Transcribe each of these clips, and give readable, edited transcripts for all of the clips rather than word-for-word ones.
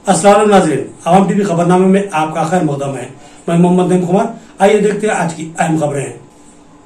अस्सलाम नाज़रीन, आवाम टीवी खबरनामे में आपका खैर मकदम है। मैं मोहम्मद नईम कुमार। आइए देखते हैं आज की अहम खबरें।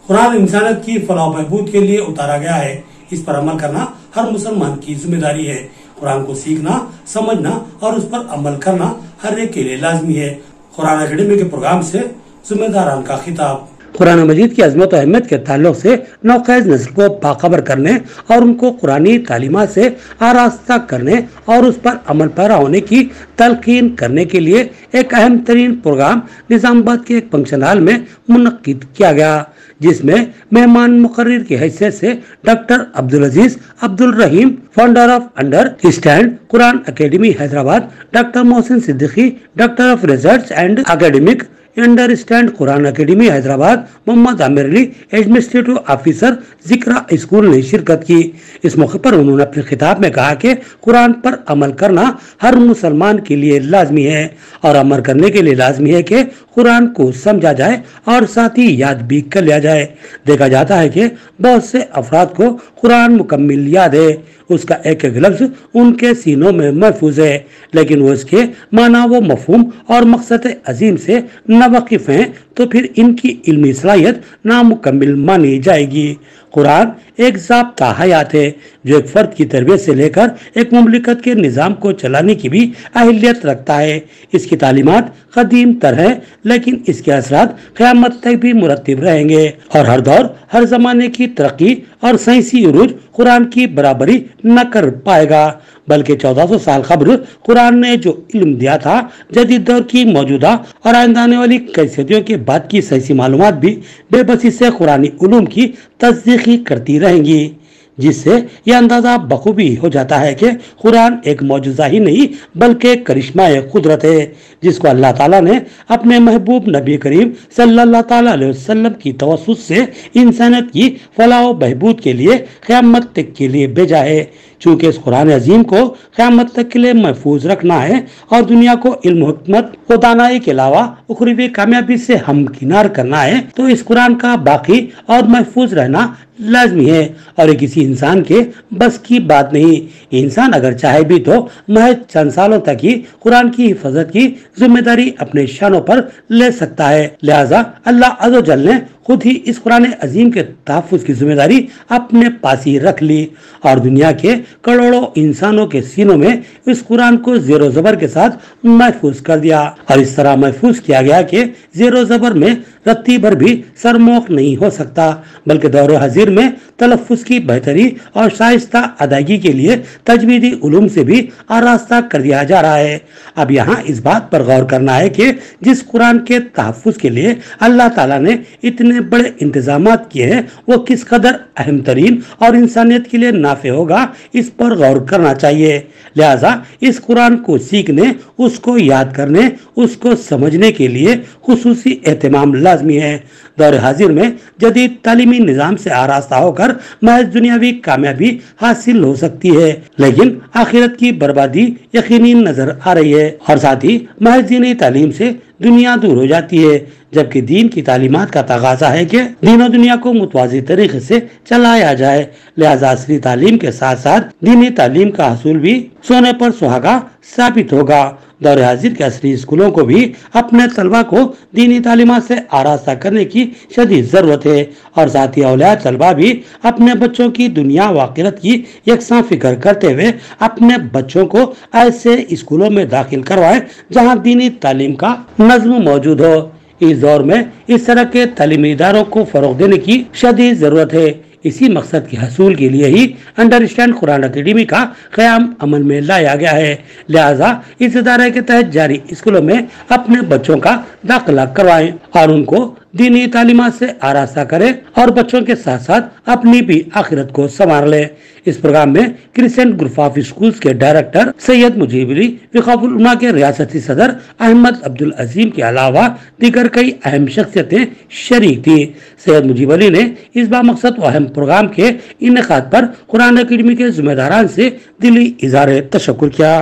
कुरान इंसानियत की फलाह बहबूद के लिए उतारा गया है, इस पर अमल करना हर मुसलमान की जिम्मेदारी है। कुरान को सीखना, समझना और उस पर अमल करना हर एक के लिए लाजमी है। कुरान अकेडमी के प्रोग्राम से जिम्मेदारान का खिताब। कुरान मजीद की अजमत और अहमियत के ताल्लुक से नौखैज नस्ल को बाखबर करने और उनको कुरानी तालीमात से आरास्ता करने और उस पर अमल पैरा होने की तलकीन करने के लिए एक अहम तरीन प्रोग्राम निजामाबाद के एक फंक्शन हॉल में मुनक्किद किया गया, जिसमें मेहमान मुकर्रिर की हैसियत से doctor Abdul Aziz Abdul Rahim, founder of understand Quran academy Hyderabad, doctor Mohsin Siddiqui, doctor of research and academic understand Quran academy Hyderabad, Mohammad Aamir Ali, administrative officer Zikra school ने शिरकत की। इस मौके पर उन्होंने अपने खिताब में कहा कि कुरान पर अमल करना हर मुसलमान के लिए लाजमी है और अमल करने के लिए लाजमी है कि कुरान को समझा जाए और साथ ही याद भी कर लिया जाए। देखा जाता है कि बहुत से अफराद को कुरान मुकम्मिल याद है, उसका एक एक लफ्ज उनके सीनों में महफूज है, लेकिन वो इसके माना व मफहूम और मकसद अजीम से नावाकिफ हैं तो फिर इनकी इल्मी सलाहियत नामुकम्मिल मानी जाएगी। कुरान एक ज़ाब्ता हयात है जो एक फर्द की तरबियत से लेकर एक मुमलिकत के निज़ाम को चलाने की भी अहलियत रखता है। इसकी तालीमात कदीम तर है, लेकिन इसके असरात क़यामत तक भी मुरत्तिब रहेंगे और हर दौर हर जमाने की तरक्की और साइंसी उरूज कुरान की बराबरी न कर पाएगा, बल्कि 1400 साल कब्ल कुरान ने जो इल्म दिया था, जदीद दौर की मौजूदा और आइंदा आने वाली कैफियतों के बाद की साइंसी मालूमात भी बेबसी से कुरानी उलूम की तस्दीकी करती रहेंगी, जिससे यह अंदाजा बखूबी हो जाता है कि कुरान एक मौजूदा ही नहीं बल्कि करिश्मा कुदरत है, जिसको अल्लाह ताला ने अपने महबूब नबी करीम सल्लल्लाहु अलैहि वसल्लम की तवस्सुत से इंसानियत की फलाह व बहबूद के लिए क़यामत तक के लिए भेजा है। चूँकि इस कुरान अजीम को क़यामत तक के लिए महफूज रखना है और दुनिया को इल्म हिकमत व दानाई के अलावा उखरवी कामयाबी से हमकिनार करना है, तो इस कुरान का बाकी और महफूज रहना लाजमी है और ये किसी इंसान के बस की बात नहीं। इंसान अगर चाहे भी तो महज चंद सालों तक ही कुरान की हिफाजत की जिम्मेदारी अपने शानों पर ले सकता है। लिहाजा अल्लाह अज़्ज़ व जल ने खुद ही इस कुरान अजीम के तहफ़्फ़ुज़ की जिम्मेदारी अपने पास ही रख ली और दुनिया के करोड़ों इंसानों के सीनों में इस कुरान को ज़ेरो ज़बर के साथ महफूज कर दिया और इस तरह महफूज किया गया कि ज़ेरो ज़बर में रत्ती भर भी सरमोख नहीं हो सकता, बल्कि दौर हज़ीर में तलफ़्फ़ुज़ की बेहतरी और शाइस्ता अदायगी के लिए तजवीदी उलूम से भी आरास्ता कर दिया जा रहा है। अब यहाँ इस बात पर गौर करना है कि जिस कुरान के तहफ़्फ़ुज़ के लिए अल्लाह ताला ने इतने बड़े इंतजामात किए हैं, वो किस कदर अहम तरीन और इंसानियत के लिए नाफे होगा, इस पर गौर करना चाहिए। लिहाजा इस कुरान को सीखने, उसको याद करने, उसको समझने के लिए खुसूसी एहतमाम लाजमी है। दौर हाजिर में जदीद तालीमी निज़ाम से आरास्ता होकर महज दुनियावी कामयाबी हासिल हो सकती है, लेकिन आखिरत की बर्बादी यकीनी नजर आ रही है और साथ ही महज दीनी तालीम से दुनिया दूर हो जाती है, जबकि दीन की तालीमात का तकाजा है कि दीन और दुनिया को मुतवाज़ी तरीके से चलाया जाए। लिहाजा असली तालीम के साथ साथ दीनी तालीम का हसूल भी सोने पर सुहागा साबित होगा। दौर हाजिर के असली स्कूलों को भी अपने तलबा को दीनी तालीमात से आरास्ता करने की शदीद ज़रूरत है और साथ ही औलिया तलबा भी अपने बच्चों की दुनिया व आखिरत की यकसां फिक्र करते हुए अपने बच्चों को ऐसे स्कूलों में दाखिल करवाएं जहां दीनी तालीम का नज़्म मौजूद हो। इस दौर में इस तरह के तालीमी इदारों को फरोग देने की शदीद ज़रूरत है। इसी मकसद के हसूल के लिए ही अंडरस्टैंड कुरान अकेडमी का क़याम अमल में लाया गया है। लिहाजा इस इदारे के तहत जारी स्कूलों में अपने बच्चों का दाखिला करवाएं और उनको दीनी तालीमात से आरास्ता करें और बच्चों के साथ साथ अपनी भी आखिरत को संवार लें। इस प्रोग्राम में क्रिसेंट ग्रुप ऑफ स्कूल्स के डायरेक्टर सैयद मुजीब अली, वक़ाफ़ुल उलमा के रियासती सदर अहमद अब्दुल अजीम के अलावा दीगर कई अहम शख्सियतें शरीक थी। सैयद मुजीब अली ने इस बामकसद व अहम प्रोग्राम के इनेकाद पर कुरान अकेडमी के जिम्मेदारान से दिली इज़हार तशक्कुर किया।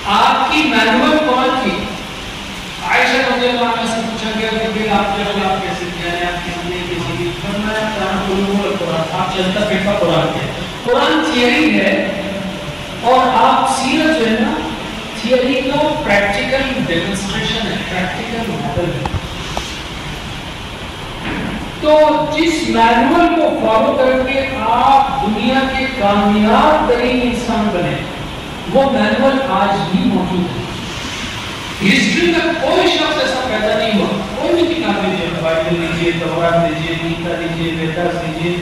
आपकी मैनुअल कौन थी? आयशा रज़ियल्लाहु अन्हा से पूछा गया कि भाई आपके खिलाफ कैसे किया है, आपके हमने कैसे की? फरमाया कुरान आप चलता फिरता कुरान है कुरान थियरी है और आप सीरत जो है ना थियरी का प्रैक्टिकल डेमोन्स्ट्रेशन है, प्रैक्टिकल मॉडल है। तो जिस मैनुअल को फॉलो करके आप दुनिया के कामयाब तरीन इंसान बने, वो मैनुअल आज भी मौजूद है। हिस्ट्री में कोई शख्स ऐसा पैदा नहीं हुआ, कोई भी किताब लीजिए, बाइबल लीजिए, तौरात लीजिए, गीता लीजिए, वेदास लीजिए,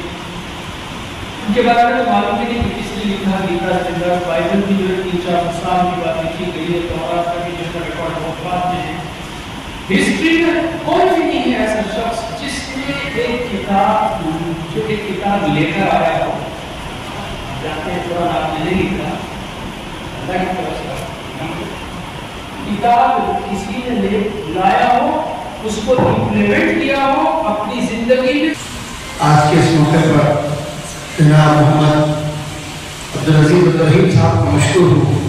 उनके बारे में मालूम ही नहीं कि किसने लिखा गीता से, बाइबल की जो 3-4 साल की बात लिखी गई है, तौरात का भी जिसका रिकॉर्ड बहुत बाद में है। हिस्ट्री में कोई भी नहीं है ऐसा शख्स जिसने एक किताब लेकर आया हो, जाते हैं कुरान आपने नहीं लिखा, अल्लाह की तरफ से किताब किसी ने लाया हो, उसको इम्प्लीमेंट किया हो अपनी जिंदगी में। आज के इस मौके पर जनाब मोहम्मद अब्दुल अजीज अब्दुल रहीम साहब को मशहूर हूँ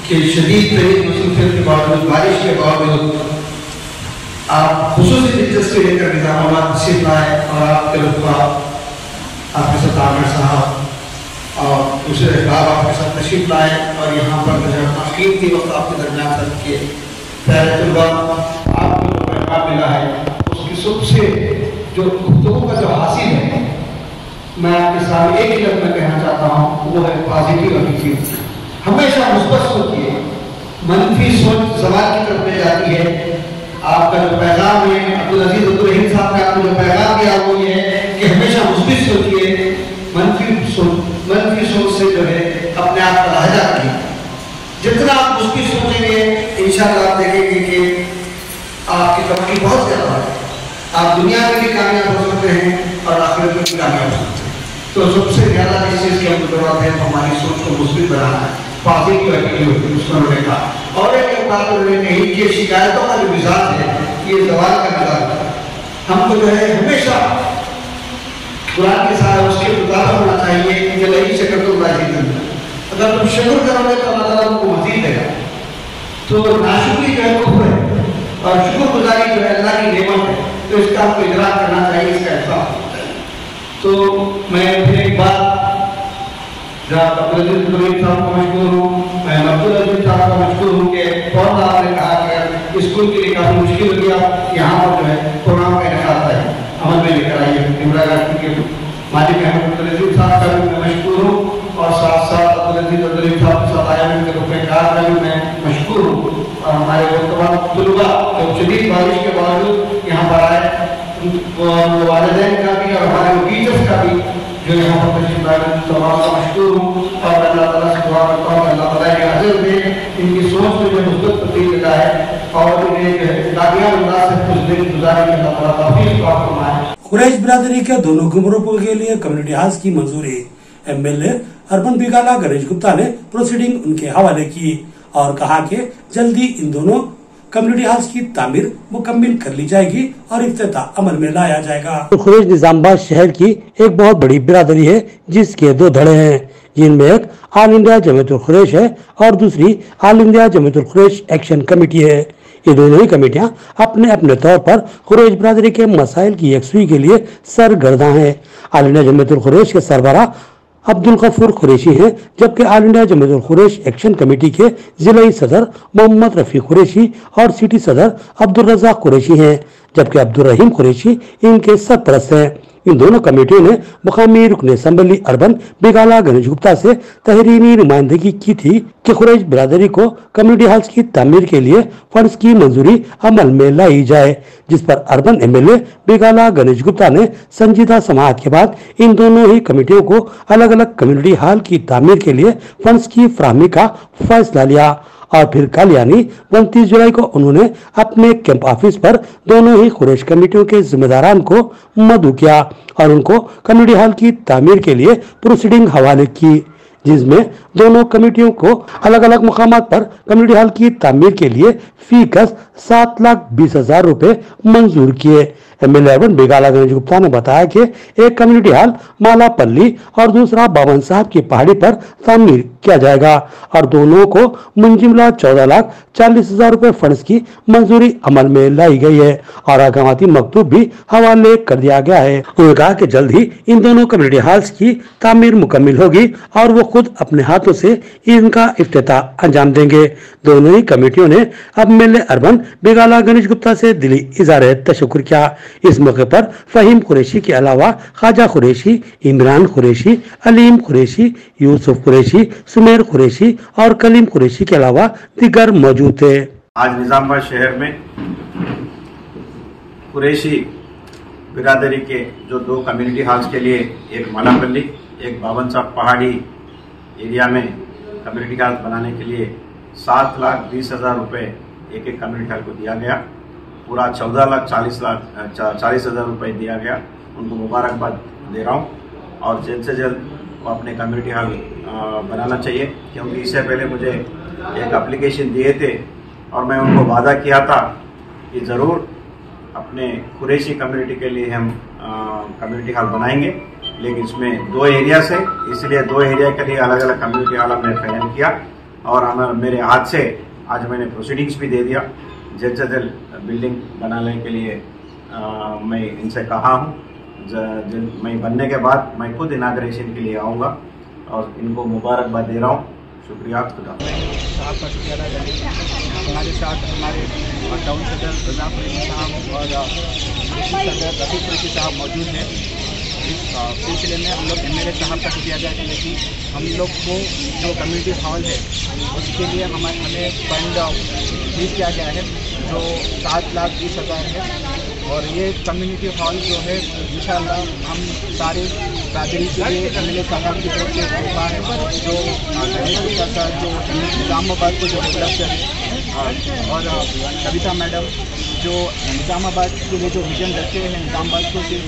कि शदीद तरीन मसरूफियत के बावजूद, बारिश के बावजूद आप खुसूसी दिलचस्पी लेकर निजामाबाद तशरीफ लाए और आपके रुतबा आपके साथ आमिर साहब और दूसरे अहबाब आपके साथ तशरीफ लाए और यहाँ पर कीमती वक्त आपके दरमियान खर्च किए। पहले तलबा आपको जो पैगाम मिला है उसकी सबसे जो गुफ्तगू का जो हासिल है, मैं आपके सामने एक ही लफ्ज़ में कहना चाहता हूँ, वो है पॉजिटिव एटीट्यूड। हमेशा मुस्बत सोचिए, मनफी सोच सवाल की तरफ ले जाती है। आपका जो पैगाम है अब्दुल अजीज अब्दुल रहीम साहब ने आपको जो पैगाम दिया वो ये है कि हमेशा मुस्बित सोचिए, मनफी सोच से जो है अपने आप का लहजा करिए। जितना आप मुस्बित सोचेंगे इंशाअल्लाह आप देखेंगे कि आपकी तरक्की बहुत ज़्यादा है। आप दुनिया में भी कामयाब हो सकते हैं और आखिरत में भी कामयाब हो सकते हैं। तो सबसे ज़्यादा जिस चीज़ की हमको जरूरत है हमारी सोच को मुस्बित बनाना है, पॉजिटिव एटीट्यूड उसको उन्होंने कहा। और एक बात उन्होंने कही कि शिकायतों का जो मिजाज है ये सवाल का मिजाज है। हमको जो है हमेशा कुरान के साथ उसके मुताबिक होना चाहिए कि लई शक्र तो अगर तुम शुक्र करोगे तो अल्लाह ताला तुमको मज़ीद देगा। तो नाशुक्री जो है कुफ्र है और शुक्रगुजारी जो है अल्लाह की नेमत है, तो इसका हमको इदराक करना चाहिए, इसका एहसास होना चाहिए। तो मैं फिर एक बार जनाब अब्दुल अजीज अब्दुल रहीम साहब को मशकूर हूँ, मैं अब्दुल अजीज साहब का मशकूर हूँ कि फौरन आपने कहा कि स्कूल के लिए काफ़ी मुश्किल हो गया, यहाँ पर जो है प्रोग्राम का इनकाद है अमल में लेकर आइए। इमरा गाजी के मालिक अहमद अब्दुल अजीज साहब का भी मैं मशकूर हूँ और साथ साथ अब्दुल अजीज अब्दुल रहीम साहब के साथ आया उनके रुपएकार का भी मैं मशकूर हूँ। और हमारे वर्तमान तलबा जो शदीद बारिश के बावजूद यहाँ पर आए, वालिदैन का भी और हमारे टीचर्स का भी जो यहाँ पर तशरीफ लाए, तमाम का मशकूर हूँ। और अल्लाह ताला से दुआ करता हूँ अल्लाह ताला के हाजिर में इनकी सोच में जो मुस्बत तब्दीली लाए और इन्हें कामयाब अंदाज से कुछ दिन गुजारने की अल्लाह ताला तौफीक अता फरमाए। कुरैश बिरादरी के दोनों ग्रुपों के लिए कम्युनिटी हाउस की मंजूरी एमएलए अर्बन बिगाला गणेश गुप्ता ने प्रोसीडिंग उनके हवाले की और कहा कि जल्दी इन दोनों कम्युनिटी हाउस की तामीर मुकम्मल कर ली जाएगी और इफ्तिताह अमल में लाया जाएगा। कुरैश निजामाबाद शहर की एक बहुत बड़ी बिरादरी है जिसके दो धड़े हैं, जिनमें एक ऑल इंडिया जमीयतुल कुरैश है और दूसरी all India Jamiatul Quraish action committee है। ये दोनों ही कमेटियां अपने अपने तौर पर कुरैश बिरादरी के मसाइल की यकसुई के लिए सरगर्दा हैं। ऑल इंडिया जमीयतुल कुरैश के सरबराह अब्दुल गफूर कुरैशी हैं, जबकि all India Jamiatul Quraish action committee के जिलाई सदर मोहम्मद रफी कुरैशी और सिटी सदर अब्दुल रज़ाक कुरैशी हैं, जबकि अब्दुल रहीम कुरैशी इनके सरपरस्त हैं। इन दोनों कमेटियों ने मुकामी रुकन असम्बली अर्बन बिगाला गणेश गुप्ता से तहरीरी नुमाइंदगी की थी कि कुरैश बिरादरी को कम्युनिटी हाउस की तामीर के लिए फंड्स की मंजूरी अमल में लाई जाए, जिस पर अर्बन एमएलए बिगाला गणेश गुप्ता ने संजीदा समाअत के बाद इन दोनों ही कमेटियों को अलग अलग कम्युनिटी हॉल की तामीर के लिए फंड्स की फराहमी का फैसला लिया और फिर कल यानी 29 जुलाई को उन्होंने अपने कैंप ऑफिस पर दोनों ही कुरैश कमेटियों के जिम्मेदारान को मदऊ किया और उनको कम्युनिटी हॉल की तामीर के लिए प्रोसीडिंग हवाले की, जिसमें दोनों कमेटियों को अलग अलग मुकामात पर कम्युनिटी हॉल की तामीर के लिए फी गज 7,20,000 रुपए मंजूर किए। एमएलए अर्बन बिगाला गणेश गुप्ता ने बताया कि एक कम्युनिटी हॉल मालापल्ली और दूसरा बावन साहब की पहाड़ी पर तामीर किया जाएगा और दोनों को मुंजिमला 14,40,000 रुपए फंड्स की मंजूरी अमल में लाई गई है और आगामाती मकतूब भी हवाले कर दिया गया है। उन्होंने कहा कि जल्द ही इन दोनों कम्युनिटी हॉल्स की तामीर मुकम्मल होगी और वो खुद अपने हाथों से इनका इफ्तिताह अंजाम देंगे। दोनों ही कमेटियों ने अब एमएलए अर्बन बिगाला गणेश गुप्ता से दिली इज़हार तशक्कुर किया। इस मौके पर फहीम कुरैशी के अलावा ख्वाजा कुरैशी, इमरान कुरैशी, अलीम कुरैशी, यूसुफ कुरैशी, सुमेर कुरैशी और कलीम कुरैशी के अलावा दीगर मौजूद थे। आज निजामाबाद शहर में कुरैशी बिरादरी के जो दो कम्युनिटी हॉल्स के लिए, एक मालापल्ली, एक बावन साहब पहाड़ी एरिया में कम्युनिटी हॉल बनाने के लिए 7,20,000 रुपए एक एक कम्युनिटी हॉल को दिया गया। पूरा 14,40,000 रुपए दिया गया। उनको मुबारकबाद दे रहा हूँ और जल्द से जल्द वो अपने कम्युनिटी हॉल बनाना चाहिए, क्योंकि इससे पहले मुझे एक एप्लीकेशन दिए थे और मैं उनको वादा किया था कि ज़रूर अपने कुरैशी कम्युनिटी के लिए हम कम्युनिटी हॉल बनाएंगे, लेकिन इसमें 2 एरिया से, इसलिए 2 एरिया के लिए अलग अलग कम्युनिटी हॉल हमने फाइनल किया और मेरे हाथ से आज मैंने प्रोसीडिंग्स भी दे दिया। जल्द से जल्द बिल्डिंग बनाने के लिए मैं इनसे कहा हूँ। मैं बनने के बाद मैं खुद इनाग्रेशन के लिए आऊँगा और इनको मुबारकबाद दे रहा हूँ। शुक्रिया। खुदा साहब का शुक्रिया अदा करें। हमारे साथ हमारे टाउन सदर रजा कुरैशी साहब और सदर रफीक कुरैशी साहब मौजूद हैं। इस सिलसिले में हम लोग एमएलए साहब का शुक्रिया अदा करें कि हम लोग को जो कम्युनिटी हॉल है उसके लिए हमें फंड रिलीज किया गया है जो 7,20,000 है और ये कम्युनिटी हॉल जो है इंशाअल्लाह हम सारे बिरादरी के लिए एमएलए साहब की तरफ से हुआ है जो गणेश गुप्ता सर जो निजामाबाद को जो डेवलप करें और कविता मैडम जो निजामाबाद के लिए जो विजन रखे हैं, निजामाबाद को सिर्फ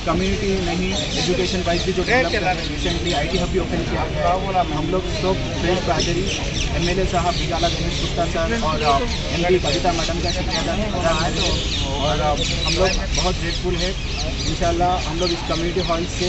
कम्युनिटी नहीं एजुकेशन वाइज भी जो डेवलप कर रहे हैं। रिसेंटली IT हब भी ओपन किया है। हम लोग सब फ्रेंड बिरादरी एमएलए साहब बिगाला गणेश गुप्ता सर और MP कविता मैडम का शुक्रिया अदा है और हम लोग बहुत ग्रेटफुल है। इंशाल्लाह हम लोग इस कम्युनिटी हॉल से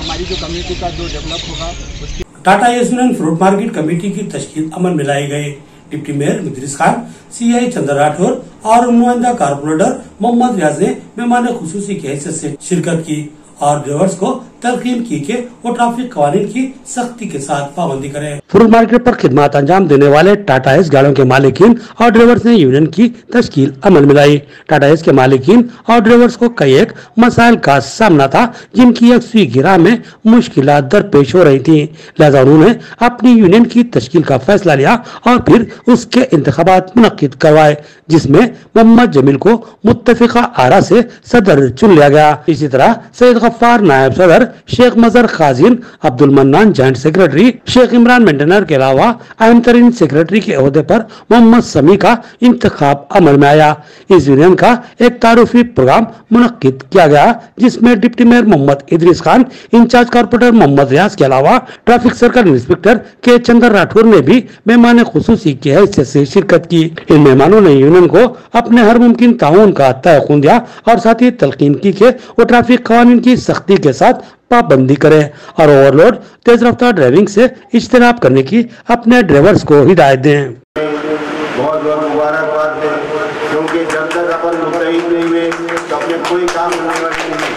हमारी जो कम्युनिटी का जो डेवलप होगा उसकी Tata union fruit market committee की तश्कील अमल में लाई गई। डिप्टी मेयर मुदरिस खान, CI चंद्र राठौर और नुमाइंदा कारपोरेटर मोहम्मद रियाज ने मेहमान खुसूसी की हैसियत से शिरकत की और ड्राइवर्स को तलकीन की कि वो ट्रैफिक कानून की सख्ती के साथ पाबंदी करें। फ्रूट मार्केट पर खिदमत अंजाम देने वाले टाटा एस गाड़ियों के मालिकीन और ड्राइवर्स ने यूनियन की तश्कील अमल में लाई। टाटा एस के मालिकीन और ड्राइवर्स को कई एक मसाइल का सामना था जिनकी यकसुई की राह में मुश्किलात दरपेश हो रही थी, लिहाजा उन्होंने अपनी यूनियन की तश्कील का फैसला लिया और फिर उसके इंतखाबात मुनक्किद करवाए, जिसमें मोहम्मद जमील को मुत्तफिका आरा से सदर चुन लिया गया। इसी तरह सैयद गफ्फार नायब सदर, शेख मजहर खाजिन, अब्दुल मन्नान जॉइंट सेक्रेटरी, शेख इमरान मेंटेनर के अलावा अहम तरीन सेक्रेटरी के ओहदे पर मोहम्मद समी का इंतखाब अमल में आया। इस यूनियन का एक तारुफी प्रोग्राम मुनक्किद किया गया जिसमें deputy mayor Mohammed Idris Khan, in charge corporator Mohammed Riaz के अलावा ट्रैफिक सर्कल इंस्पेक्टर के चंद्र राठौर ने भी मेहमान खुसूसी की हैसियत से शिरकत की। इन मेहमानों ने यूनियन को अपने हर मुमकिन ताउन का तयक़ुन दिया और साथ ही तलकीन की कि वो ट्रैफिक कानून की सख्ती के साथ पाबंदी करे और ओवरलोड, तेज रफ्तार ड्राइविंग से इज्तनाब करने की अपने ड्राइवर्स को हिदायत दें। बहुत बहुत मुबारकबाद है, क्योंकि जब तक अपन मुतहिद नहीं हुए तो अपने कोई काम होने वाले नहीं।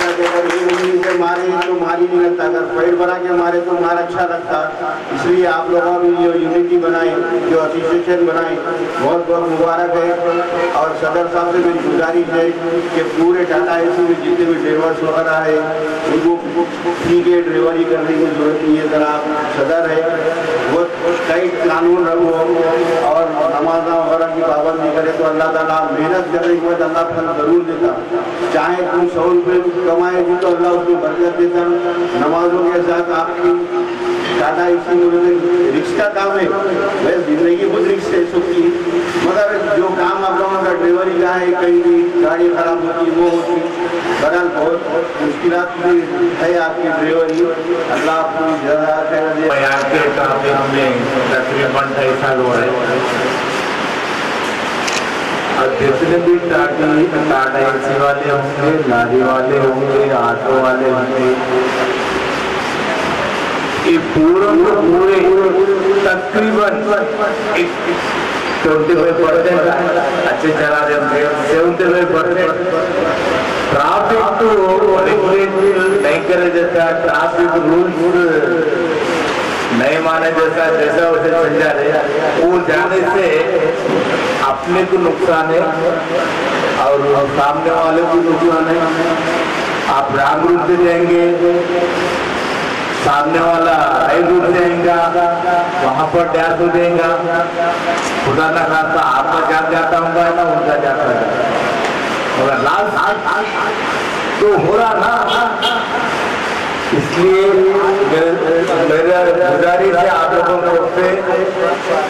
अगर ये उंगली से मारे तो मारी नहीं लगता, अगर पैर बना के मारे तो मार अच्छा लगता। इसलिए आप लोगों ने जो यूनिटी बनाई, जो एसोसिएशन बनाई, बहुत बहुत मुबारक है। और सदर साहब से मेरी गुजारिश है कि पूरे टाटा एसी में जितने भी ड्राइवर्स वगैरह है उनको फ्री के ड्राइवरी करने की जरूरत नहीं है। जरा सदर है वो कई कानून रखो और नमाज वगैरह की पाबंदी करे तो अल्लाह ताला मेहनत करने के बाद अल्लाह फल जरूर देता। चाहे तुम 100 रुपये कमाएगी तो अल्लाह उसमें बरकत देता। नमाजों के साथ आपकी टाटा एसी में रिक्शा काम है, वह जिंदगी खुद रिक्शे सुखी, मगर जो काम आप लोगों का ड्राइवरी का है, कहीं भी गाड़ी खराब होती वो होती, बहरहाल बहुत मुश्किलात है आपकी ड्राइवरी। अल्लाह आपको ज़्यादा खैर दे। हमने तकरीबन 2.5 साल हो रहे जितने भी टाटा एसी वाले होंगे, लारी वाले होंगे, ऑटो वाले होंगे, ये पूरे तकरीबन 25% अच्छे चला रहे होंगे, 75% ट्रैफिक तो नहीं करे जैसा, ट्रैफिक रूल्स नहीं माने जैसा उसे चल जा रहे, वो जाने से अपने को नुकसान है और सामने वाले को नुकसान है। आप राग रूप से जाएंगे, सामने वाला राइट रूप से आएगा, वहां पर डैश हो जाएगा, खुदा ना खासा आपका जान जाता होगा ना उनका जाता है, मगर लास्ट तो हो रहा ना। इसलिए मेरा गुजारिश है आप लोगों से,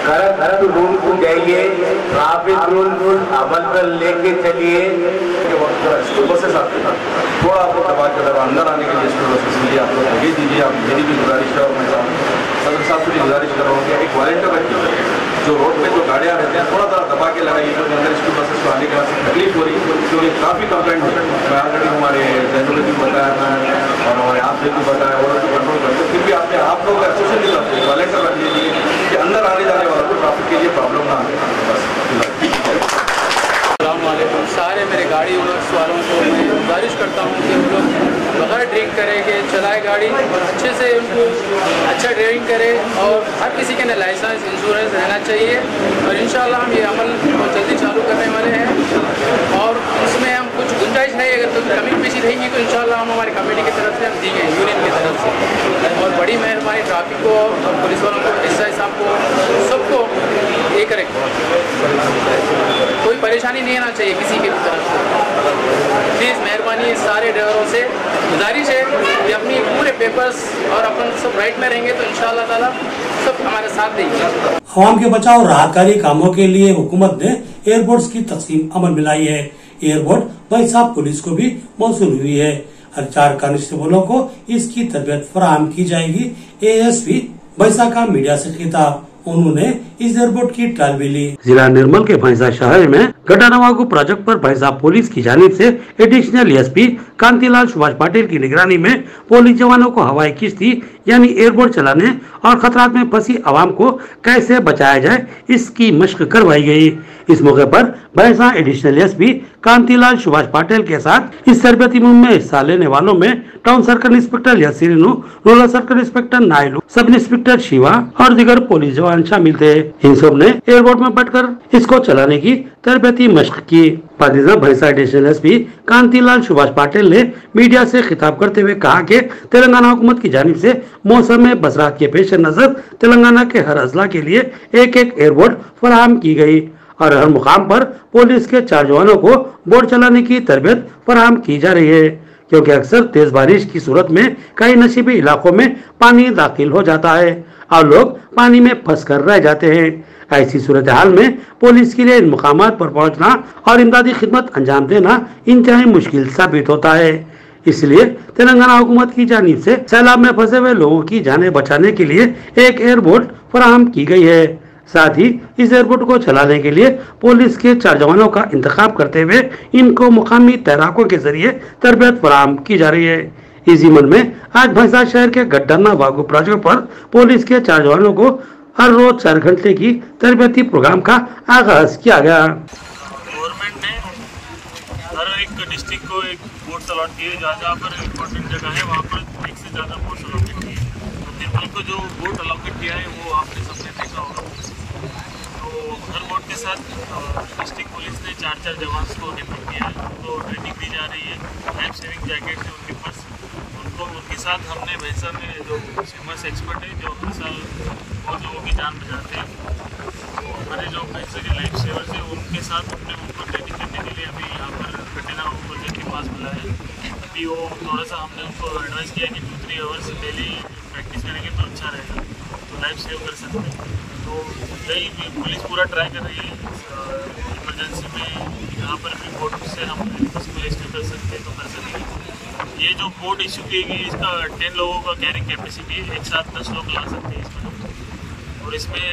करेक्ट रूल को जाइए, ट्रैफिक रूल अमल पर लेके चलिए। बसेस आते हैं, थोड़ा आपको दबा के अंदर आने के लिए स्कूल बसेस के लिए आप लोग भेज दीजिए। आप मेरी भी गुजारिश है और मैं सदर साहब से भी गुजारिश कर रहा हूँ कि एक वॉलेंटियर रखिए, जो रोड पे जो गाड़ियाँ रहते हैं थोड़ा सा दबा के लगाइए, क्योंकि अंदर स्कूल बसेस को आने के बाद तकलीफ हो रही है, क्योंकि काफ़ी कंप्लेंट होता है। मैं ऑलरेडी हमारे जनरल भी बताया था और हमारे आप भी बताया, और कंट्रोल करते, फिर भी आप लोग अच्छे से नहीं करते, वॉलेंटियर रख लीजिए कि अंदर आने जाने वालों को ट्रैफिक के लिए प्रॉब्लम ना आए। सारे मेरे गाड़ी वालों को मैं गुजारिश करता हूँ कि वो लोग बगैर ड्रिंक करेंगे चलाए गाड़ी, अच्छे से उनको अच्छा ड्राइविंग करे, और हर किसी के लाइसेंस इंश्योरेंस रहना चाहिए। और इंशाल्लाह हम ये अमल बहुत जल्दी चालू करने वाले हैं, और इसमें हम कुछ गुंजाइश है, अगर कोई कमी पेशी रहेगी तो इंशाल्लाह हम हमारी कमेटी की तरफ से हम देंगे, यूनियन की तरफ से। और बड़ी मेहरबानी ट्रैफिक को और पुलिस वालों को, एसआई साहब को, सबको ये करें, कोई परेशानी नहीं आना चाहिए किसी की तरफ से। प्लीज़ मेहरबानी सारे ड्राइवरों से गुजारिश है कि अपनी पूरे पेपर्स और अपन सब राइट में रहेंगे तो इंशाअल्लाह ताला सब हमारे साथ देंगे। अवाम के बचाव और राहतकारी कामों के लिए हुकूमत ने एयरपोर्ट्स की तकसीम अमल में लाई है। एयरपोर्ट भैंसा पुलिस को भी मौसूल हुई है। हर 4 कांस्टेबलों को इसकी तरबियत फराहम की जाएगी। एएसपी भैंसा का मीडिया से खिताब, उन्होंने इस एयरपोर्ट की ट्रायल भी ली। जिला निर्मल के भैंसा शहर में गड्ढानवागु प्रोजेक्ट पर भैंसा पुलिस की जानिब से एडिशनल एसपी कांतिलाल सुभाष पाटिल की निगरानी में पुलिस जवानों को हवाई किश्ती यानी एयरपोर्ट चलाने और खतरात में फंसी आवाम को कैसे बचाया जाए इसकी मशक करवाई गई। इस मौके पर भैंसा एडिशनल एसपी कांतिलाल सुभाष पाटिल के साथ इस तरबियती मुहिम में हिस्सा लेने वालों में town circle inspector Yasirinu, rural circle inspector Nailu, sub inspector Shiva और दीगर पुलिस जवान शामिल थे। इन सब ने एयरपोर्ट में बैठकर इसको चलाने की तरबियती मशक की। भैंसा एडिशनल एसपी कांतिलाल सुभाष पाटिल ने मीडिया से खिताब करते हुए कहा कि तेलंगाना हुकूमत की जानिब से मौसम में बरसात के पेश नजर तेलंगाना के हर अजला के लिए एक एयरपोर्ट फराहम की गई और हर मुकाम पर पुलिस के 4 जवानों को बोट चलाने की तरबियत फराहम की जा रही है, क्योंकि अक्सर तेज बारिश की सूरत में कई नशीबी इलाकों में पानी दाखिल हो जाता है और लोग पानी में फंस कर रह जाते हैं। ऐसी सूरत हाल में पुलिस के लिए इन मुकामात पर पहुंचना और इमदादी खिदमत अंजाम देना इंतहाई मुश्किल साबित होता है। इसलिए तेलंगाना हुकूमत की जानिब से सैलाब में फंसे हुए लोगों की जानें बचाने के लिए एक एयरपोर्ट फराहम की गई है। साथ ही इस एयरपोर्ट को चलाने के लिए पुलिस के 4 जवानों का इंतखाब करते हुए इनको मुकामी तैराकों के जरिए तरबियत फराहम की जा रही है। इसी मन में आज भैंसा शहर के गड्ढानवागु प्रोजेक्ट पर पुलिस के 4 जवानों को हर रोज 4 घंटे की तरबियती प्रोग्राम का आगाज किया गया। गवर्नमेंट ने हर एक डिस्ट्रिक्ट को एक बोट अलॉट किए, जहाँ पर इम्पोर्टेंट जगह है वहाँ पर 1 से ज़्यादा बोट अलॉकेट किए। तो निर्मल को जो बोट अलॉकेट किया है वो आपने सबने देखा होगा। तो हर बोट के साथ डिस्ट्रिक्ट पुलिस ने 4 जवान को डिप्लॉय किया है, तो ट्रेनिंग दी जा रही है। लाइफ सेविंग जैकेट है उनके पास, उनके साथ हमने भैंसा में जो फेमस एक्सपर्ट है जो हर साल बहुत लोगों की जान बचाते हैं, तो हमारे जो भैंसा के लाइफ सेवर्स हैं उनके साथ हमने उनको ट्रेनिंग करने के लिए अभी यहाँ पर गड्ढानवागु प्रोजेक्ट के पास बुलाया है। अभी वो थोड़ा सा हमने उनको एडवाइस किया कि 2-3 आवर्स डेली प्रैक्टिस करेंगे तो अच्छा रहेगा, तो लाइफ सेव कर सकते हैं। तो यही पुलिस पूरा ट्राई कर रही है इमरजेंसी में, यहाँ पर भी बोट से हम इसको रेस्क्यू कर सकते हैं तो कर सकेंगे। ये जो बोट इशू की गई इसका 10 लोगों का कैरिंग कैपेसिटी है, एक साथ 10 लोग ला सकते हैं इसमें। और इसमें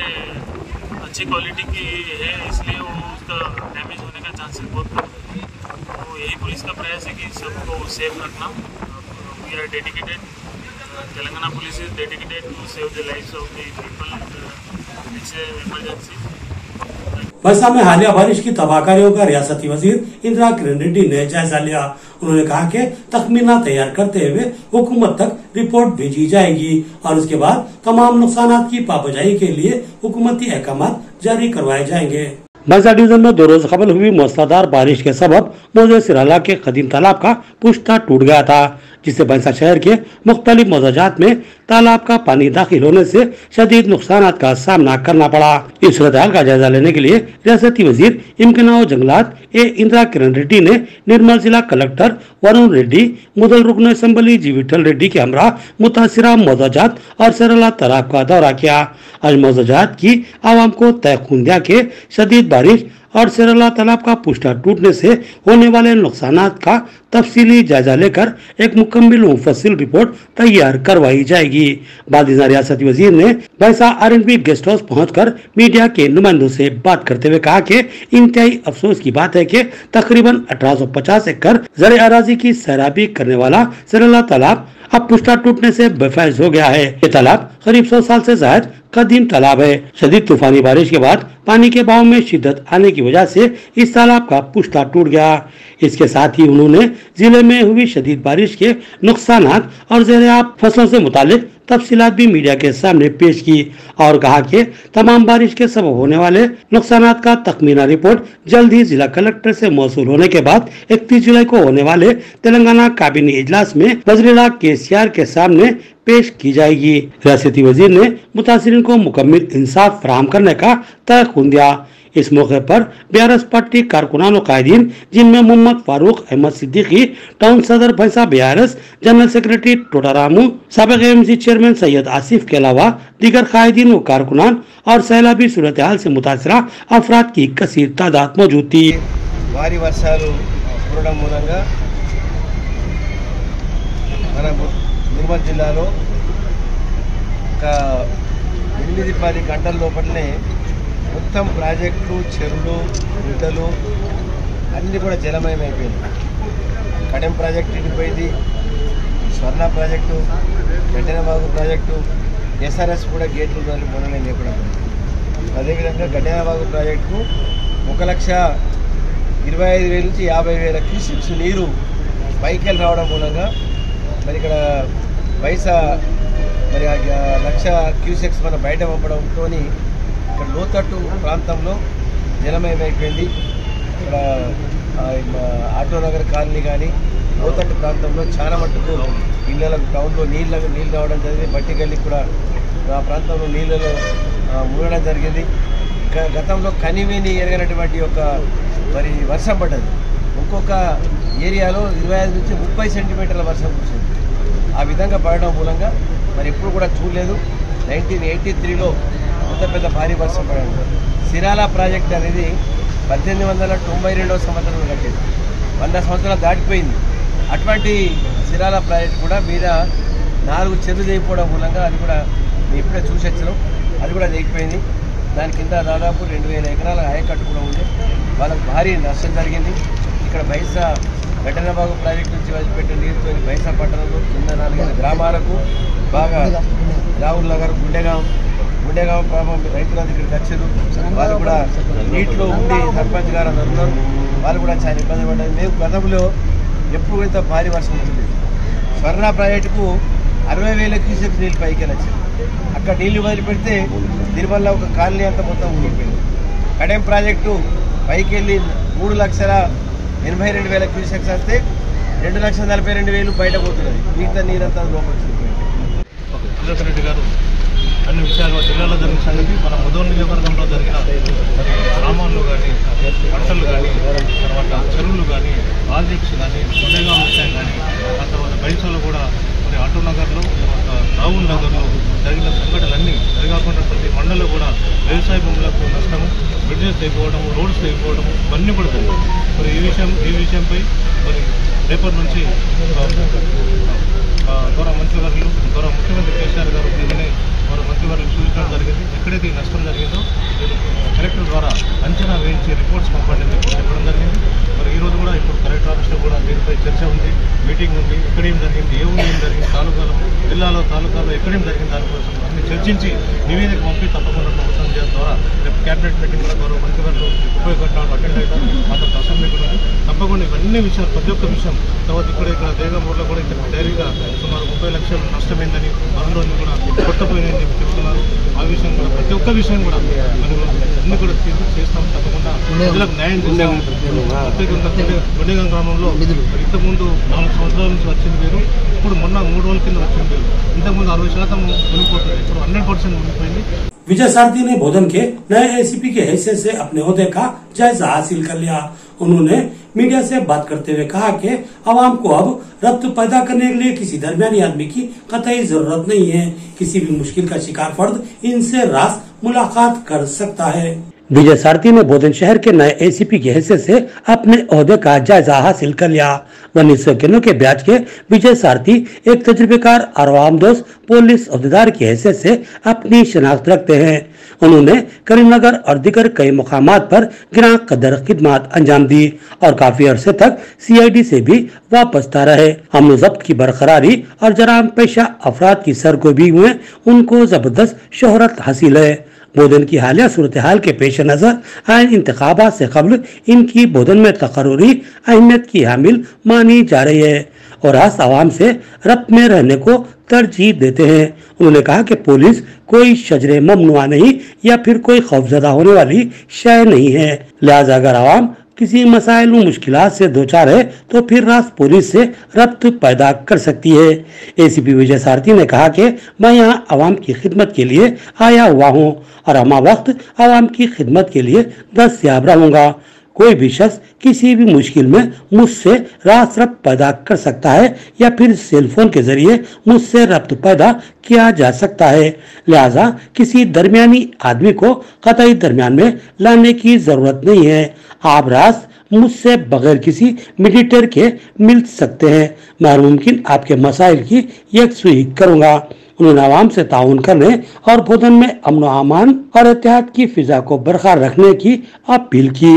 अच्छी क्वालिटी की है, इसलिए वो उसका डैमेज होने का चांसेस बहुत कम है। तो यही पुलिस का प्रयास है कि सबको सेफ रखना। We are dedicated, Telangana police is dedicated to save the lives of the people. It's emergency. बस्ता में हालिया बारिश की तबाहकारियों का रियासती वजीर इंदिरा किरण रेड्डी ने जायजा लिया। उन्होंने कहा कि तखमीना तैयार करते हुए हुकूमत तक रिपोर्ट भेजी जाएगी और उसके बाद तमाम नुकसानात की पाबजाई के लिए हुकूमती अहकाम जारी करवाए जाएंगे। भैंसा डिवीजन में 2 रोज कबल हुई मूसलाधार बारिश के सबब मौजे सिराला के कदीम तालाब का पुश्ता टूट गया था, जिससे भैंसा शहर के मुख्तलिफ मौजाजात में तालाब का पानी दाखिल होने से शदीद नुकसान का सामना करना पड़ा। इस सूरत हाल का जायजा लेने के लिए रियासती वजीर इम्कनाओ जंगलात इंदिरा किरण रेड्डी ने निर्मल जिला कलेक्टर वरुण रेड्डी, मुदल रुकन असम्बली जी विठल रेड्डी के हमरा मुतासिरा मौजाजात और सरला तालाब का दौरा किया। आज मौजाजात की आवाम को तय खून दिया के शदीद बारिश और सेरला तालाब का पुश्ता टूटने से होने वाले नुकसानात का तफसीली जायजा लेकर एक मुकम्मल मुफस्सिल रिपोर्ट तैयार करवाई जाएगी। बाद रियासती वजीर ने भैंसा R&B गेस्ट हाउस पहुंचकर मीडिया के नुमाइंदों से बात करते हुए कहा कि इंतहाई अफसोस की बात है कि तकरीबन 1850 एकड़ ज़र अराजी की सैराबी करने वाला सेरला तालाब अब पुश्ता टूटने से बेफैज हो गया है। ये तालाब करीब 100 साल से जायद कदीम तालाब है। शदीद तूफानी बारिश के बाद पानी के बहाव में शिद्दत आने की वजह से इस तालाब का पुश्ता टूट गया। इसके साथ ही उन्होंने जिले में हुई शदीद बारिश के नुकसानात और ज़ेर-ए-आब फसलों से मुतालिक तफसीलात भी मीडिया के सामने पेश की और कहा कि तमाम बारिश के सबब होने वाले नुकसानात का तखमीना रिपोर्ट जल्द ही जिला कलेक्टर से मौसूल होने के बाद 31 जुलाई को होने वाले तेलंगाना काबीना इजलास में वज़ीर-ए-आला KCR के सामने पेश की जाएगी। रियासती वजीर ने मुतासिरीन को मुकम्मल इंसाफ फराहम करने का तयक़ुन दिया। इस मौके पर BRS पार्टी कारकुनान और कायदीन, जिनमें मोहम्मद फारूक अहमद सिद्दीकी, टाउन सदर भैंसा BRS, जनरल सेक्रेटरी टोटारामू, साबिक AMC चेयरमैन सैयद आसिफ के अलावा दीगर कायदीन व कारकुनान और सैलाबी सूरत हाल से मुतासरा अफराद की कसीर तादाद मौजूद थी। भारी वर्षाలు కురవడం మూలంగా మన నిర్మల్ జిల్లాలో ఒక 8-10 గంటల లోపలనే మొత్తం ప్రాజెక్టులు, చెరువులు, గుట్టలు అన్నీ కూడా జలమయం అయిపోయింది. కడెం ప్రాజెక్టు ఎండిపోయింది, స్వర్ణ ప్రాజెక్టు, గడ్డెనబాగు ప్రాజెక్టు, SRS కూడా గేట్లు మొదలై లేకుండా. అదేవిధంగా గడ్డెనబాగు ప్రాజెక్టుకు 1,25,000 నుంచి 50,000 క్యూసెక్స్ నీరు పైకి రావడం మూలంగా మరి ఇక్కడ పైసా మరి 1,00,000 క్యూసెక్స్ మనం బయట పంపడంతో ఇక్కడ లోతట్టు ప్రాంతంలో జలమయమైపోయింది. ఇక్కడ ఆటోనగర్ కాలనీ కానీ లోతట్టు ప్రాంతంలో చాలా మట్టుకు ఇళ్ళకు టౌన్లో నీళ్ళు రావడం జరిగింది. బట్టిగల్లి కూడా ఆ ప్రాంతంలో నీళ్ళలో మునగడం జరిగింది. గతంలో కనివిని ఎరగనటువంటి ఒక మరి వర్షం పడ్డది. ఒక్కొక్క ఏరియాలో 25 నుంచి 30 సెంటీమీటర్ల వర్షం కురిసింది. ఆ విధంగా పడడం మూలంగా మరి ఎప్పుడు కూడా చూడలేదు. 1983లో పెద్ద పెద్ద భారీ వర్షం పడింది. సిరాల ప్రాజెక్ట్ అనేది 1892వ సంవత్సరంలో కట్టేది. 100 సంవత్సరాలు దాటిపోయింది. అటువంటి సిరాల ప్రాజెక్ట్ కూడా మీద 4 చెరువులు చేయిపోవడం మూలంగా అది కూడా మేము ఇప్పుడే చూసి వచ్చినాం. అది కూడా చేయిపోయింది. దాని కింద దాదాపు 2,000 ఎకరాల ఆయకట్టు కూడా ఉంది. వాళ్ళకు భారీ నష్టం జరిగింది. ఇక్కడ బైసా గడ్డెనబాగు ప్రాజెక్టు నుంచి వదిలిపెట్టిన నీరుతో బైసా పట్టణంలో కింద 4 గ్రామాలకు బాగా రావుల్ నగర్, గుండెగాం ప్రాంతం రైతులందరూ ఇక్కడికి వచ్చారు. వాళ్ళు కూడా నీటిలో ఉండి సర్పంచ్ గారు ఉన్నారు. వాళ్ళు కూడా చాలా ఇబ్బంది పడ్డారు. మేము గతంలో ఎప్పుడు ఇంత భారీ వర్షం ఉంటుంది. స్వర్ణ ప్రాజెక్టుకు 60,000 క్యూసెక్స్ నీళ్ళు పైకి వచ్చాయి. అక్కడ నీళ్లు వదిలిపెడితే దీనివల్ల ఒక కాలనీ అంతా మొత్తం ఉండిపోయింది. కడెం ప్రాజెక్టు పైకి వెళ్ళి 3,82,000 క్యూసెక్స్ వస్తే 2,42,000 బయట పోతున్నది. మిగతా నీరంతా లోపలికి సుధాకర్ రెడ్డి గారు అన్ని విషయాలు జిల్లాలో జరిగిన సంగతి, మన ముదోల్ నియోజకవర్గంలో జరిగిన గ్రామాల్లో కానీ, పంటలు కానీ, తర్వాత చెరువులు కానీ, ప్రాజెక్ట్స్ కానీ, గుండెగాం విషయం కానీ, ఆ తర్వాత బైసాలో కూడా మరి ఆటో నగర్లో, తర్వాత రావుల్ నగర్లో జరిగిన సంఘటనలన్నీ జరగకుండా ప్రతి మండలంలో కూడా వ్యవసాయ భూములకు నష్టము, బ్రిడ్జెస్ తెగిపోవడము, రోడ్స్ తెగిపోవడము ఇవన్నీ కూడా జరిగాయి. మరి ఈ విషయంపై మరి రేపటి నుంచి గౌరవ మంత్రివర్యులు గౌరవ ముఖ్యమంత్రి కేసీఆర్ గారు నిన్ననే గౌరవ మంత్రివర్యులు సూచించడం జరిగింది. ఎక్కడైతే ఈ నష్టం జరిగిందో కలెక్టర్ ద్వారా అంచనా వేయించి రిపోర్ట్స్ పంపండి చెప్పడం జరిగింది. మరి ఈరోజు కూడా ఇప్పుడు కలెక్టర్ ఆఫీస్లో కూడా దీనిపై చర్చ ఉంది, మీటింగ్ ఉంది. ఎక్కడేం జరిగింది, ఏం జరిగింది, జిల్లాలో తాలూకాలో ఎక్కడేం జరిగింది దానికోసం అన్ని చర్చించి నివేదిక పంపి తప్పకుండా ప్రభుత్వం ద్వారా రేపు క్యాబినెట్ మీటింగ్ కూడా గౌరవ మంత్రివర్యులు ఉపయోగపడడం అటెండ్ అవుతారు. మాతో అసెంబ్లీ కూడా తప్పకుండా ఇవన్నీ విషయాలు ప్రతి ఒక్క విషయం. తర్వాత ఇక్కడ దేగంపూర్లో కూడా ఇక్కడ డైరీగా సుమారు 30 లక్షలు నష్టమైందని అందులో కూడా కొట్టపోయిందని చెప్తున్నారు. ఆ విషయం కూడా ప్రతి ఒక్క విషయం కూడా మనం అన్ని కూడా చేస్తాం. తప్పకుండా ప్రజలకు న్యాయం చేస్తాం. ప్రత్యేకంగా గుండెగం గ్రామంలో ఇంతకుముందు 4 సంవత్సరాల నుంచి వచ్చింది వేరు, ఇప్పుడు మొన్న 3 రోజుల కింద వచ్చింది వేరు. ఇంతకుముందు 60% మునిగిపోతుంది, ఇప్పుడు 100% మునిగిపోయింది. विजय सारथी ने बोधन के नए एसीपी के हैसियत से अपने ओहदे का जायजा हासिल कर लिया। उन्होंने मीडिया से बात करते हुए कहा कि आवाम को अब रब्त पैदा करने के लिए किसी दरमियानी आदमी की कतई जरूरत नहीं है। किसी भी मुश्किल का शिकार फर्द इनसे रास मुलाकात कर सकता है। विजय सारथी ने बोधन शहर के नए एसीपी की हैसियत से अपने ओहदे का जायजा हासिल कर लिया। 1900 किलो के ब्याज के विजय सारथी एक तजुर्बेकार और आवामदोस्त पुलिस अहदेदार की हैसियत से अपनी शनाख्त रखते हैं। उन्होंने करीमनगर और दीगर कई मुकामात पर गिरा कदर खिदमत अंजाम दी और काफी अरसे तक CID से भी वापसता रहे। अमन जब्त की बरकरारी और जराम पेशा अफराद की सरगोशी में उनको जबरदस्त शोहरत हासिल है। बोधन की हालिया सूरत हाल के पेश नजर आए इंतखाबात से कबल इनकी बोधन में तकर्रुरी अहमियत की हामिल मानी जा रही है और आज आवाम से रब्त में रहने को तरजीह देते हैं। उन्होंने कहा कि पुलिस कोई शजरे ममनुआ नहीं या फिर कोई खौफजदा होने वाली शय नहीं है। लिहाजा अगर आवाम किसी मसाइल में मुश्किलात से दो चार है तो फिर रास पुलिस से रब्त पैदा कर सकती है। एसीपी विजय सारथी ने कहा कि मैं यहाँ आवाम की खिदमत के लिए आया हुआ हूँ और हमा वक्त आवाम की खिदमत के लिए दस्तयाब रहूंगा। कोई भी शख्स किसी भी मुश्किल में मुझसे रास रब्त पैदा कर सकता है या फिर सेल फोन के जरिए मुझसे रब्त पैदा किया जा सकता है। लिहाजा किसी दरमियानी आदमी को कतई दरमियान में लाने की जरूरत नहीं है। आप रास मुझसे बगैर किसी मीडिएटर के मिल सकते हैं। मैं मुमकिन आपके मसाइल की यकसुई करूंगा। उन्होंने आवाम से ताउन करने और बोधन में अमन अमान और एहतियात की फिजा को बरकरार रखने की अपील की।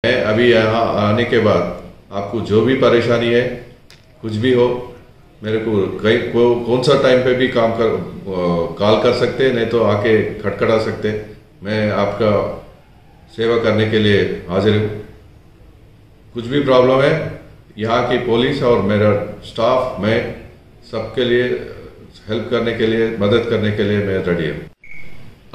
मैं अभी यहाँ आने के बाद आपको जो भी परेशानी है, कुछ भी हो, मेरे को कौन सा टाइम पे भी कॉल कर सकते, नहीं तो आके खटखटा सकते। मैं आपका सेवा करने के लिए हाजिर हूँ। कुछ भी प्रॉब्लम है, यहाँ की पुलिस और मेरा स्टाफ, मैं सबके लिए हेल्प करने के लिए, मदद करने के लिए मैं रेडी हूँ।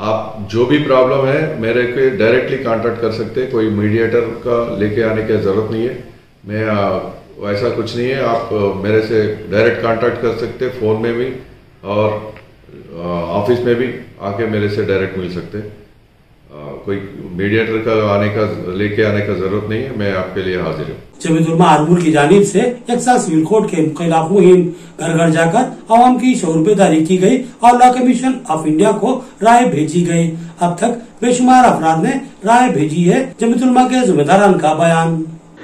आप जो भी प्रॉब्लम है मेरे को डायरेक्टली कांटेक्ट कर सकते हैं। कोई मीडिएटर का लेके आने की ज़रूरत नहीं है। मैं वैसा कुछ नहीं है। आप मेरे से डायरेक्ट कांटेक्ट कर सकते हैं, फ़ोन में भी और ऑफिस में भी आके मेरे से डायरेक्ट मिल सकते हैं। कोई मीडिएटर का लेके आने का जरूरत नहीं है। मैं आपके लिए हाजिर हूँ। जमीयत-उलमा आरमूर की जानिब से यकसा सिविल कोड के खिलाफ मुहिम घर घर जाकर आवाम की शऊर बेदारी की गई और लॉ कमीशन ऑफ इंडिया को राय भेजी गई। अब तक बेशुमार अफराद ने राय भेजी है। जमीयत-उलमा के जिम्मेदारान का बयान।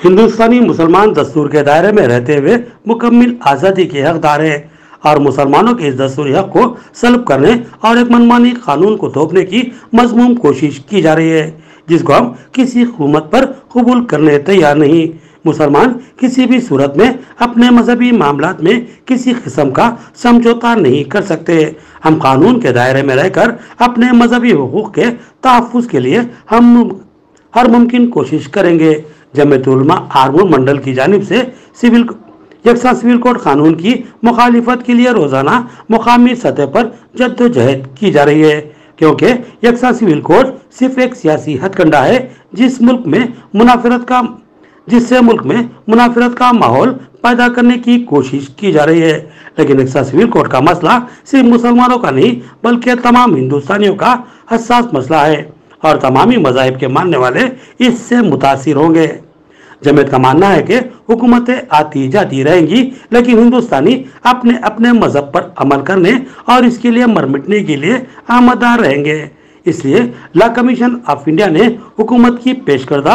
हिंदुस्तानी मुसलमान दस्तूर के दायरे में रहते हुए मुकम्मिल आज़ादी के हकदार है और मुसलमानों के इस दस्तूरी हक को सल्ब करने और एक मनमानी कानून को थोपने की मजमूम कोशिश की जा रही है, जिसको हम किसी हुकूमत पर कबूल करने तैयार नहीं। मुसलमान किसी भी सूरत में अपने मजहबी मामलात में किसी किस्म का समझौता नहीं कर सकते। हम कानून के दायरे में रहकर अपने मजहबी हुकूक के तहफ़्फ़ुज़ के लिए हम हर मुमकिन कोशिश करेंगे। जमीयत-उलमा आरमूर मंडल की जानिब से यकसा सिविल कोड कानून की मुखालिफत के लिए रोजाना मुकामी सतह पर जद्दोजहद की जा रही है, क्योंकि यकसा सिविल कोड सिर्फ एक सियासी हथकंडा है जिससे मुल्क में मुनाफरत का माहौल पैदा करने की कोशिश की जा रही है। लेकिन यकसा सिविल कोड का मसला सिर्फ मुसलमानों का नहीं बल्कि तमाम हिंदुस्तानियों का हसास मसला है और तमामी मज़ाहिब के मानने वाले इससे मुतासिर होंगे। जमीयत का मानना है कि हुकूमतें आती जाती रहेंगी, लेकिन हिंदुस्तानी अपने अपने मजहब पर अमल करने और इसके लिए मर मिटने के लिए आमदा रहेंगे। इसलिए लॉ कमीशन ऑफ इंडिया ने हुकूमत की पेश करदा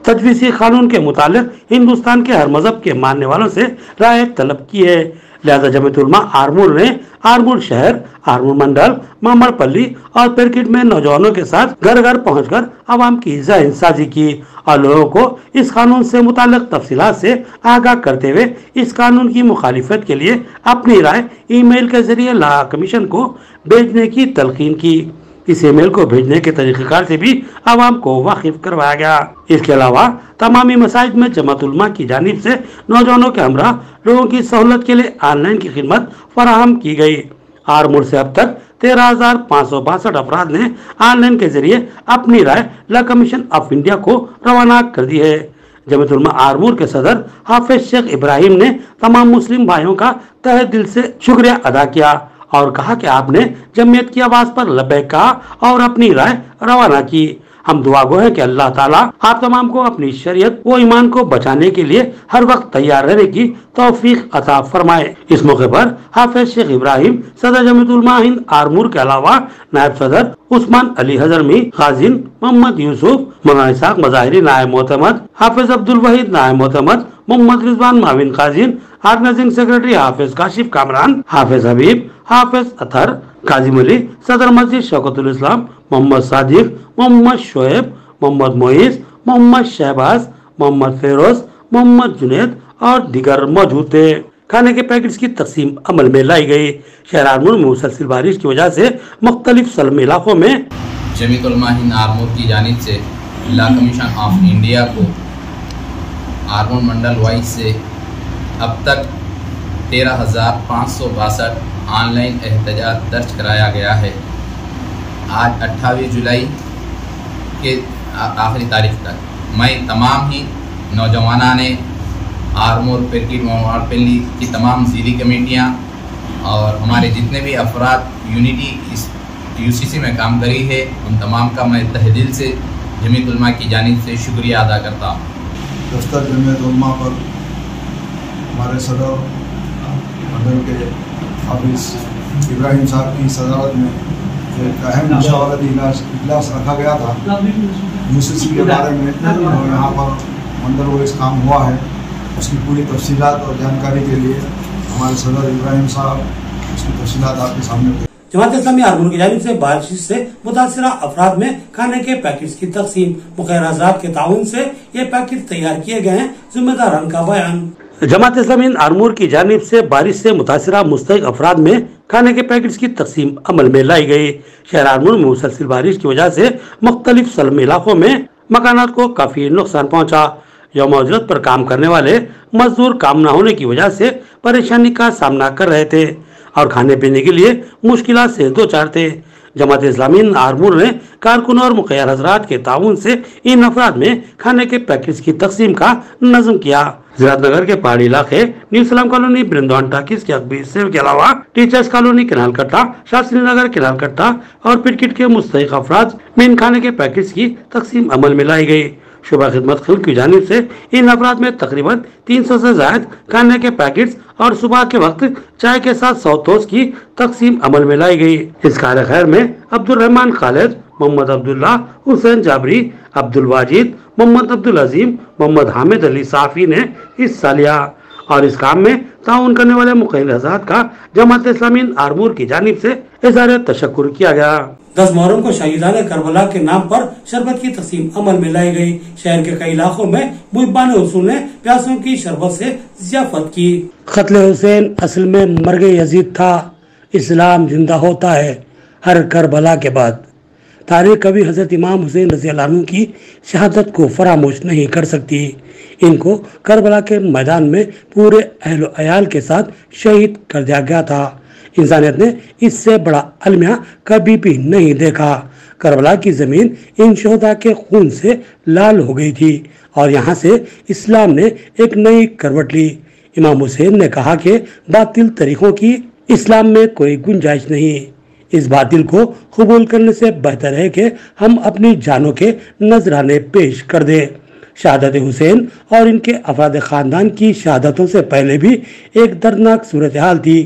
तजवीज़ी कानून के मुतालिक हिंदुस्तान के हर मजहब के मानने वालों से राय तलब की है। लिहाजा जमीयत उलमा आरमूर ने आरमूर शहर, आरमूर मंडल, मामड़पल्ली और पेरकिट में नौजवानों के साथ घर घर पहुंचकर आवाम की ज़हनसाज़ी की और लोगों को इस कानून से मुताल्लिक तफसीलात से आगाह करते हुए इस कानून की मुखालिफत के लिए अपनी राय ईमेल के जरिए लॉ कमीशन को भेजने की तलकीन की। इस ईमेल को भेजने के तरीक़ेकार से भी आवाम को वाकिफ करवाया गया। इसके अलावा तमामी मसाजिद में जमात उलमा की जानिब से नौजवानों के हमरा लोगों की सहूलत के लिए ऑनलाइन की खिदमत फराहम की गई। आरमूर से अब तक 13,562 अफराद ने ऑनलाइन के जरिए अपनी राय लॉ कमीशन ऑफ इंडिया को रवाना कर दी है। जमीयत उलमा आरमूर के सदर हाफिज शेख इब्राहिम ने तमाम मुस्लिम भाइयों का तहे दिल से शुक्रिया अदा किया और कहा कि आपने जमीयत की आवाज पर लब्बैक कहा और अपनी राय रवाना की। हम दुआ गो है कि अल्लाह ताला आप तमाम को अपनी शरीयत व ईमान को बचाने के लिए हर वक्त तैयार रहने की तौफीक अता फरमाए। इस मौके पर हाफिज शेख इब्राहिम, सदर जमीयत उलमा हिंद आरमूर के अलावा नायब सदर उस्मान अली हजरमी, गाजिन मोहम्मद यूसुफ, मौलाना इसाक मज़ाहिरी नायब मोहतमद, हाफिज अब्दुल वहीद नायब मोहतमद, मोहम्मद रिजवान माविन काजिन, ऑर्गेनाइजिंग सेक्रेटरी हाफिज काशिफ कामरान, हाफिज हबीब, हाफिज अतर, काजिम अली, सदर मस्जिद शौकतुल इस्लाम, मोहम्मद सादिक, मोहम्मद शोएब, मोहम्मद मोइस, मोहम्मद शहबाज, मोहम्मद फेरोज, मोहम्मद जुनेद और दीगर मौजूद थे। खाने के पैकेट्स की तकसीम अमल में लाई गई। शहर आरमूर में मुसलसल बारिश की वजह से मुख्तलिफ सलमी इलाकों में जमीयत उलमा हिंद आरमूर की जानिब से लॉ कमीशन ऑफ इंडिया को आरमूर मंडल वाइज से अब तक 13,562 ऑनलाइन एहतजाज दर्ज कराया गया है। आज 28 जुलाई के आखिरी तारीख तक मैं तमाम ही नौजवाना ने आरमूर, पेरकिट, मामड़पल्ली की तमाम ज़िली कमेटियाँ और हमारे जितने भी अफराद यूनिटी इस यूसीसी में काम करी है, उन तमाम का मैं तहे दिल से जमीयत उलमा की जानिब से शुक्रिया अदा करता हूँ। दफ्तर जमीयत उलमा पर हमारे सदर मंडल के हाफिज इब्राहिम साहब की सदारत में एक अहम मशावरती इजलास रखा गया था यूसीसी के बारे में, और यहाँ पर मंडल वाइज काम हुआ है। उसकी पूरी तफसीलात और जानकारी के लिए हमारे सदर इब्राहिम साहब उसकी तफसीलात आपके सामने। जमात इस्लामी आरमूर की जानिब से बारिश से मुतासिरा अफराद में खाने के पैकेट्स की तकसीम, मुखैर हज़रात के ताउन से ये पैकेट तैयार किए गए हैं। जिम्मेदारान का बयान। जमात इस्लामी आरमूर की जानिब से बारिश से मुतासिरा मुस्तहिक अफराद में खाने के पैकेट्स की तकसीम अमल में लाई गई। शहर आरमूर में मुसलसल बारिश की वजह से मुख्तलिफ सलमी इलाकों में मकानात को काफी नुकसान पहुँचा। यौम उजरत पर काम करने वाले मजदूर काम न होने की वजह से परेशानी का सामना कर रहे थे और खाने पीने के लिए मुश्किलात से दो चार थे। जमात इस्लामी आरमूर ने कारकुनों और मुखैर हज़रात के ताउन से इन अफराद में खाने के पैकेट्स की तकसीम का नज़म किया। ज़िरातनगर के पहाड़ी इलाके, न्यू सलाम कॉलोनी, बृंदावन टाकिस के अकबी हिस्से के अलावा टीचर्स कॉलोनी, किनाल कट्टा, शास्त्री नगर, किनाल कट्टा और पिरकिट के मुस्तहिक अफराद में इन खाने के पैकेट्स की तकसीम अमल में लाई गई। शुबा खिदमत खिल्क की जानिब से इन अफराद में तकरीबन 300 से ज्यादा खाने के पैकेट्स और सुबह के वक्त चाय के साथ 100 टोस्ट की तकसीम अमल में लाई गई। इस कार्य खैर में अब्दुल रहमान खालिद, मोहम्मद अब्दुल्ला, हुसैन जाबरी, अब्दुल वाजिद, मोहम्मद अब्दुल अजीम, मोहम्मद हामिद अली साफी ने हिस्सा लिया और इस काम में ताउन करने वाले मुखैर हज़रात का जमात इस्लामी आरमूर की जानिब से इज़हार तशक्कुर किया गया। 10 मुहर्रम को शहीदान करबला के नाम पर शरबत की तकसीम अमल में लाई गई। शहर के कई इलाकों में मुहिब्बान हुसूल ने प्यासों की शरबत से ज़ियाफत की। कत्ल हुसैन असल में मर्ग यजीद था, इस्लाम जिंदा होता है हर करबला के बाद। तारीख कभी हजरत इमाम हुसैन रज़ी अल्लाह अन्हु की शहादत को फरामोश नहीं कर सकती। इनको करबला के मैदान में पूरे अहल अयाल के साथ शहीद कर दिया गया था। इंसानियत ने इससे बड़ा अलमिया कभी भी नहीं देखा। करबला की जमीन इन शोहदा के खून से लाल हो गई थी और यहाँ से इस्लाम ने एक नई करवट ली। इमाम हुसैन ने कहा कि बातिल तरीकों की इस्लाम में कोई गुंजाइश नहीं। इस बातिल को कबूल करने से बेहतर है कि हम अपनी जानों के नजराने पेश कर दें। शहादत हुसैन और इनके अफराद खानदान की शहादतों से पहले भी एक दर्दनाक सूरत हाल थी।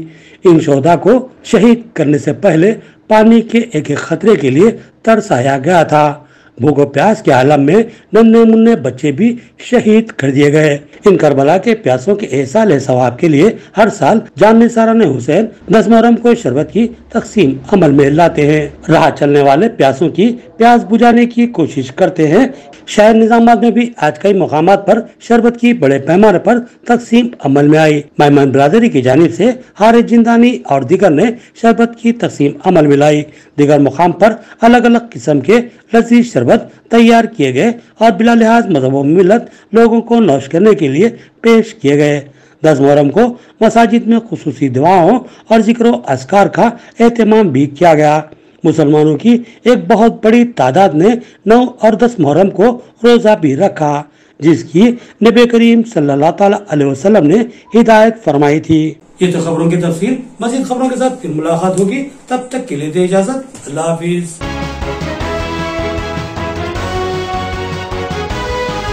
इन शोहदा को शहीद करने से पहले पानी के एक खतरे के लिए तरसाया गया था। भूख और प्यास के आलम में नन्हे मुन्ने बच्चे भी शहीद कर दिए गए। इन करबला के प्यासों के एहसास सवाब के लिए हर साल जान निसारान हुसैन 10 मुहर्रम को शरबत की तकसीम अमल में लाते हैं। राह चलने वाले प्यासों की प्यास बुझाने की कोशिश करते हैं। शहर निजामाबाद में भी आज कई मुकामात पर शरबत की बड़े पैमाने पर तकसीम अमल में आई। मेहमान बिरादरी की जानिब से हारिस जिंदानी और दीगर ने शरबत की तकसीम अमल में लाई। दीगर मुकाम पर अलग अलग किस्म के लजीज शरबत तैयार किए गए और बिला लिहाज मजहब व मिल्लत लोगों को नौश करने के लिए पेश किए गए। 10 मुहर्रम को मसाजिद में खुसूसी दुआओं और जिक्र अस्कार का एहतमाम भी किया गया। मुसलमानों की एक बहुत बड़ी तादाद ने 9 और 10 मुहर्रम को रोजा भी रखा, जिसकी नबी करीम सल्लल्लाहु अलैहि वसल्लम ने हिदायत फरमाई थी। ये तो खबरों की तफसील। मज़ीद खबरों के साथ फिर मुलाकात होगी, तब तक के लिए दे इजाजत। अल्लाह हाफिज।